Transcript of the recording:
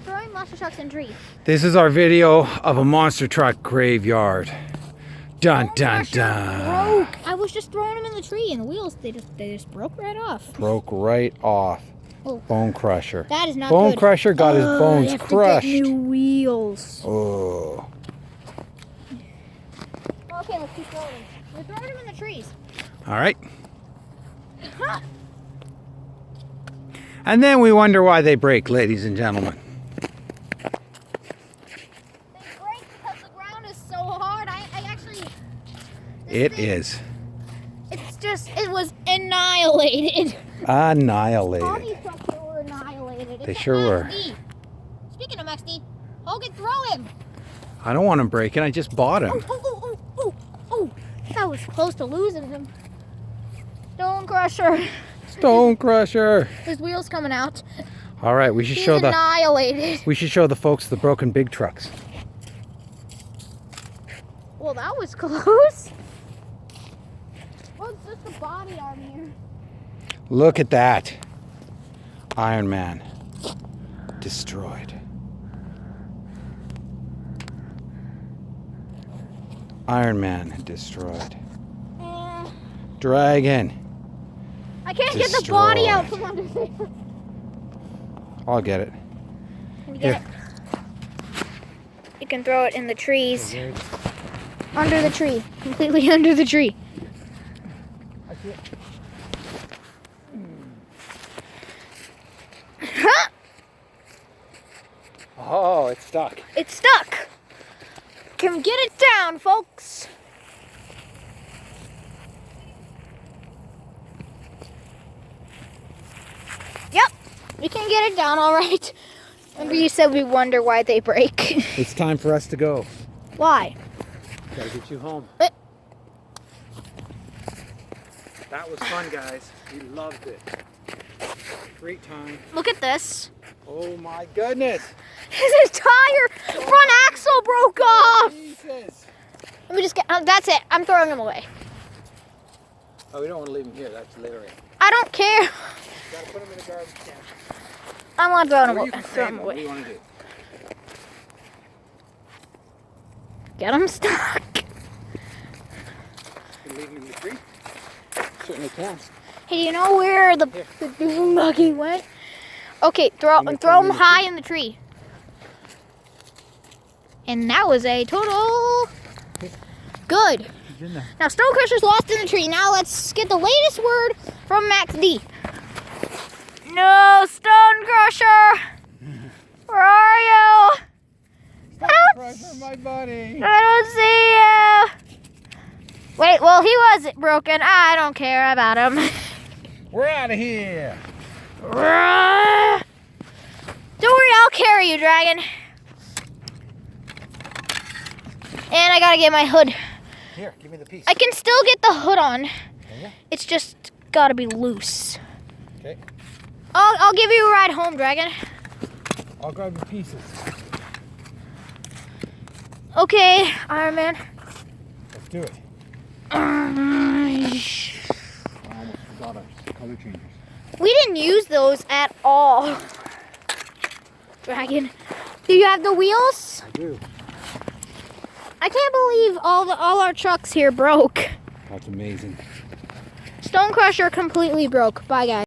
throwing monster trucks in trees. This is our video of a monster truck graveyard. Dun dun Broke. dun. I was just throwing them in the tree, and the wheels they just broke right off. Broke right off. Oh. Bone crusher. That is not Bone good. crusher got his bones I have crushed. To get new wheels. Oh. Okay, let's keep throwing them. We're throwing them in the trees. All right. And then we wonder why they break, ladies and gentlemen. They break because the ground is so hard. I actually. It is It's just, it was annihilated. All annihilated. these trucks here were annihilated. They Except sure were. Max D. Speaking of Max D, Hogan, throw him. I don't want him breaking. I just bought him. Oh. That was close to losing him. Stone Crusher. Stone crusher. His wheels coming out. All right, we should He's show the annihilated. the folks the broken big trucks. Well, that was close. Well, it's just the body on here. Look at that. Iron Man destroyed. Iron Man destroyed. Dragon. I can't get the body out from Destroyed. under there. I'll get it. Can you get it? You can throw it in the trees. Under the tree. Completely under the tree. Oh, it's stuck. It's stuck. Can we get it down, folks? Yep, we can get it down all right. Remember you said we wonder why they break. It's time for us to go. Why? Gotta get you home. But That was fun, guys. We loved it. Great time. look at this. Oh my goodness. His entire front axle broke off. Jesus. Let me just get, that's it. I'm throwing him away. Oh, we don't want to leave him here. That's littering. I don't care. Gotta put him in a garbage can. I'm not throwing him Or away. you can Throw save him him. What do away. you want to do? Get him stuck. Can you leave him in the tree? Certainly can. Hey, you know where the dune buggy went? Okay, throw him high in the tree. And that was a total good. He's in there. Now Stone Crusher's lost in the tree. Now let's get the latest word from Max D. No, Stone Crusher! Where are you? Crusher, my buddy. I don't see you. Wait, well, he wasn't broken. I don't care about him. We're out of here. Don't worry, I'll carry you, Dragon. And I gotta get my hood. Here, give me the piece. I can still get the hood on. Yeah. It's just gotta be loose. Okay. I'll give you a ride home, Dragon. I'll grab the pieces. Okay, Iron Man. Let's do it. We I almost forgot our color changers. didn't use those at all. Dragon, do you have the wheels? I do. I can't believe all our trucks here broke. That's amazing. Stone Crusher completely broke. Bye, guys.